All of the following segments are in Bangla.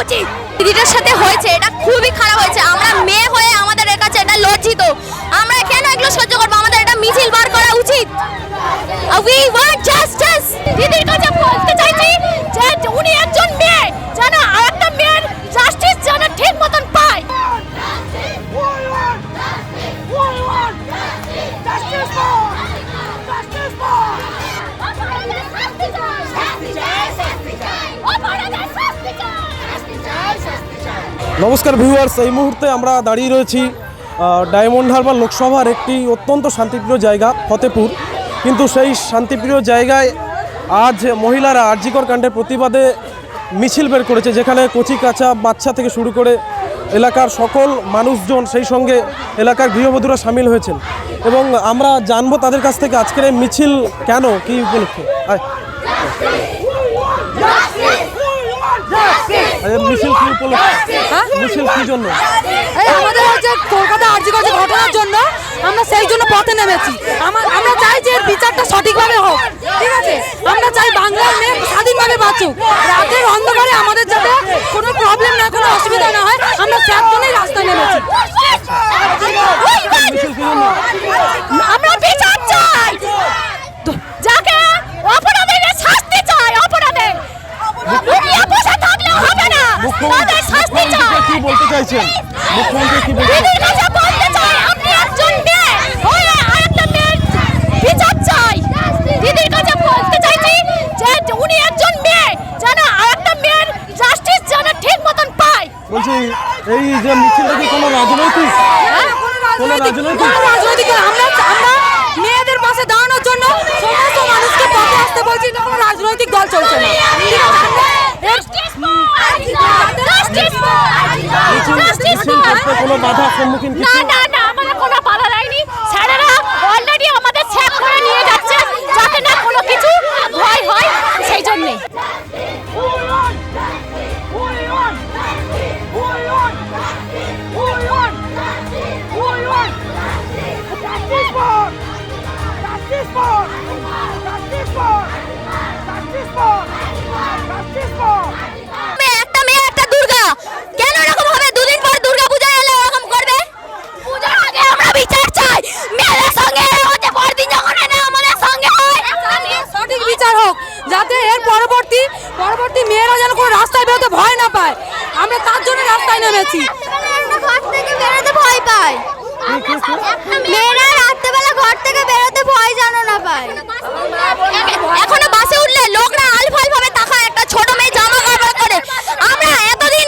উচিত। দিদিটার সাথে হয়েছে এটা খুবই খারাপ হয়েছে। আমরা মেয়ে হয়ে আমাদের কাছে এটা লজ্জিত। আমরা কেন এগুলো সহ্য করবো? আমাদের এটা মিছিল বার করা উচিত। We want justice. দিদির কাছে বলতে চাইছি যে উনি একজন মেয়ে, যেন আরেকটা মেয়ের জাস্টিস যেন ঠিক মতন পায়। নমস্কার ভিউয়ার্স, এই মুহূর্তে আমরা দাঁড়িয়ে রয়েছি ডায়মন্ড হারবার লোকসভার একটি অত্যন্ত শান্তিপ্রিয় জায়গা ফতেপুর। কিন্তু সেই শান্তিপ্রিয় জায়গায় আজ মহিলারা আরজিকর কাণ্ডের প্রতিবাদে মিছিল বের করেছে, যেখানে কচি কাঁচা বাচ্চা থেকে শুরু করে এলাকার সকল মানুষজন, সেই সঙ্গে এলাকার গৃহবধূরা সামিল হয়েছেন। এবং আমরা জানবো তাদের কাছ থেকে আজকের এই মিছিল কেন, কী উপলক্ষে। মিছিল কি উপলক্ষে? মিছিল কি জন্য? আমাদের হচ্ছে কলকাতা আরজিকর ঘটনার জন্য আমরা সেই জন্য পথে নেমেছি। আমরা চাই যে এর বিচারটা সঠিকভাবে হোক, ঠিক আছে? আমরা চাই বাংলার মেয়ে স্বাধীনভাবে বাঁচুক। রাতের অন্ধকারে আমাদের যাতে কোনো প্রবলেম না, কোনো অসুবিধা না হয়, আমরা তার জন্যই রাস্তায় নেমেছি। আমরা বিচার চাই, যাকে অপরাধীর শাস্তি চাই। অপরাধে লুকিয়ে বসে থাকলে হবে না, তাদের শাস্তি চাই। কি বলতে চাইছেন মুখ্যমন্ত্রী? কি বলতে দিদির কাছে বলতে চাই, আপনি একজন মেয়ে হয়ে আরেকটা মেয়ের বিচার চাই। দিদির কাছে বলতে চাইছি যে উনি একজন মেয়ে, যেন আরেকটা মেয়ের জাস্টিস যেন ঠিক মতন পায়। বলছি, এই যে মিছিলটা কি কোনো রাজনৈতিক? রাজনৈতিক আমরা মেয়েদের পাশে দাঁড়ানোর জন্য সমস্ত মানুষকে পথে আসতে বলছি। কোনো রাজনৈতিক দল চলছে না। কোনো বাধার সম্মুখীন? না না না, আমাদের কোনো বাধা দেয়নি। স্যারেরা অলরেডি আমাদের চেক করে নিয়ে যাচ্ছে, যাতে না কোনো কিছু ভয় হয়, সেই জন্যে। একটা মেয়ে একটা দুর্গা, কেন এরকম হবে? দুদিন পর দুর্গা পূজা এলে এরকম করবে? পূজার আগে আমরা বিচার চাই। মেয়েদের সঙ্গে হচ্ছে পরদিন যখন এনে আমাদের সঙ্গে হয়, সঠিক বিচার হোক, যাতে এর পরবর্তী মেয়েরা যেন কোনো রাস্তায় বেরোতে ভয় না পায়। আমরা তার জন্য রাস্তায় নেমেছি। ঘর থেকে বেরোতে ভয় পায়। মেয়েরা রাত্রেবেলা ঘর থেকে বেরোতে ভয় জানো না পায়। এখনো বাসে উঠলে লোকরা আলফাল ভাবে তাকায়, একটা ছোট মেয়ে জামা কাপড় করে। আমরা এতদিন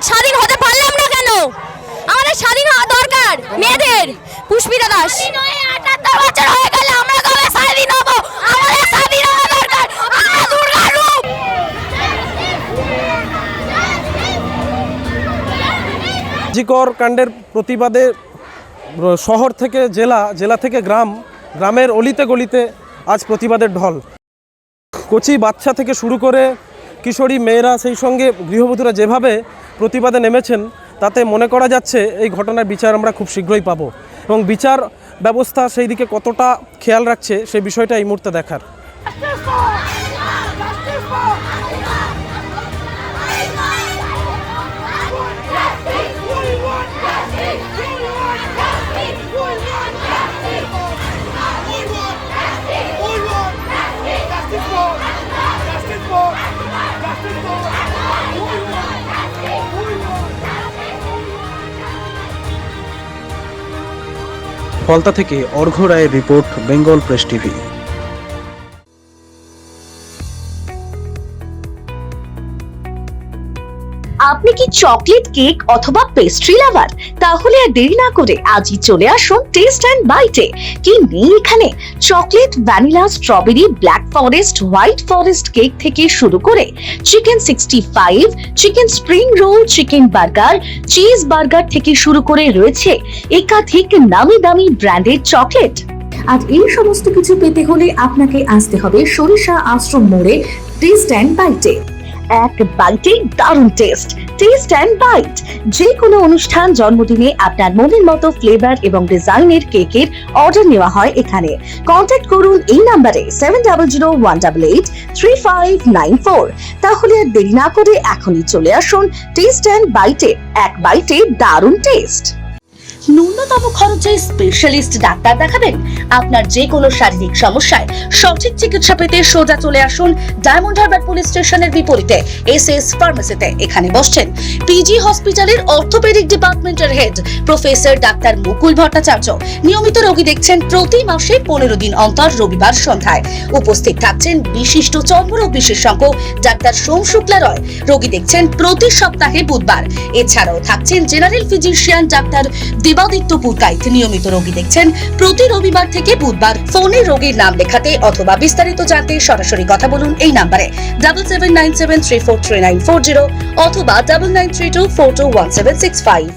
স্বাধীন হতে পারলাম না কেন? আমাদের স্বাধীন হওয়া দরকার মেয়েদের। পুষ্পিতা দাস, 78 বছর হয়ে গেলে আমরা কবে স্বাধীন হব? আমাদের স্বাধীন হওয়া দরকার। আমরা দুর্গার রূপ। আরজিকর কাণ্ডের প্রতিবাদে শহর থেকে জেলা, জেলা থেকে গ্রাম, গ্রামের অলিতে গলিতে আজ প্রতিবাদের ঢল। কচি বাচ্চা থেকে শুরু করে কিশোরী মেয়েরা, সেই সঙ্গে গৃহবধূরা যেভাবে প্রতিবাদে নেমেছেন, তাতে মনে করা যাচ্ছে এই ঘটনার বিচার আমরা খুব শীঘ্রই পাব। এবং বিচার ব্যবস্থা সেই দিকে কতটা খেয়াল রাখছে সেই বিষয়টা এই মুহূর্তে দেখার। ফলতা থেকে অর্ঘ্য রায়ের রিপোর্ট, বেঙ্গল প্রেস টিভি। আপনি কি চকলেট কেক অথবা পেস্ট্রি লাভার? তাহলে আর দেরি না করে আজই চলে আসুন টেস্ট অ্যান্ড বাইটে। কি নেই এখানে? Chocolate, vanilla, strawberry, black forest, white forest cake থেকে শুরু করে chicken 65, chicken spring roll, chicken burger, cheese burger থেকে শুরু করে রয়েছে একাধিক নামি দামি ব্র্যান্ডের চকলেট। আর এই সমস্ত কিছু পেতে হলে আপনাকে আসতে হবে সরিষা আশ্রম মোড়ে টেস্ট অ্যান্ড বাইটে। এক বাইটে দারুণ টেস্ট। টেস্ট অ্যান্ড বাইট, যে কোনো অনুষ্ঠান, জন্মদিনে আপনার মনের মতো ফ্লেভার এবং ডিজাইনের কেকের অর্ডার নেওয়া হয় এখানে। কন্ট্যাক্ট করুন এই নাম্বারে 7001883594। তাহলে আর দেরি না করে এখনই চলে আসুন টেস্ট অ্যান্ড বাইটে, এক বাইটে দারুণ টেস্ট। ন্যূনতম খরচে স্পেশালিস্ট ডাক্তার দেখাবেন? আপনার যে কোনো শারীরিক সমস্যায় সঠিক চিকিৎসা পেতে সোজা চলে আসুন ডায়মন্ড হারবার পুলিশ স্টেশনের বিপরীতে এসএস ফার্মেসিতে। এখানে বসছেন পিজি হসপিটালের অর্থোপেডিক ডিপার্টমেন্টের হেড প্রফেসর ডাক্তার মুকুল ভট্টাচার্য। নিয়মিত রোগী দেখছেন প্রতি মাসে 15 দিন অন্তর রবিবার সন্ধ্যায়। উপস্থিত থাকছেন বিশিষ্ট চর্মরোগ বিশেষজ্ঞ ডাক্তার সোম শুক্লা রয়। রোগী দেখছেন প্রতি সপ্তাহে বুধবার। এছাড়াও থাকছেন general physician doctor Debaditya Purkait. নিয়মিত রোগী দেখছেন প্রতি রবিবার থেকে বুধবার। ফোনে রোগীর নাম লেখাতে অথবা বিস্তারিত জানতে সরাসরি কথা বলুন এই নাম্বারে 7797343940 অথবা 9932421765।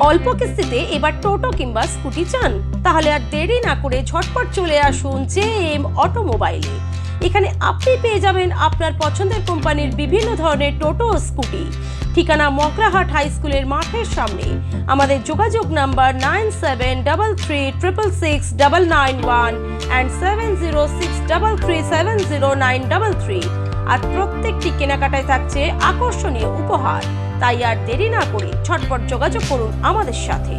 অল্প কিস্তিতে এবার টোটো কিংবা স্কুটি চান? তাহলে আর দেরি না করে ঝটপট চলে আসুন জেএম অটোমোবাইলে। এখানে আপনি পেয়ে যাবেন আপনার পছন্দের কোম্পানির বিভিন্ন ধরনের টোটো ও স্কুটি। ঠিকানা মগরাহাট হাই স্কুলের মাঠের সামনে। আমাদের যোগাযোগ নাম্বার 9733666991 and 7063370933। আর প্রত্যেকটি কেনাকাটায় থাকছে আকর্ষণীয় উপহার। তাই আর দেরি না করে ঝটপট যোগাযোগ করুন আমাদের সাথে।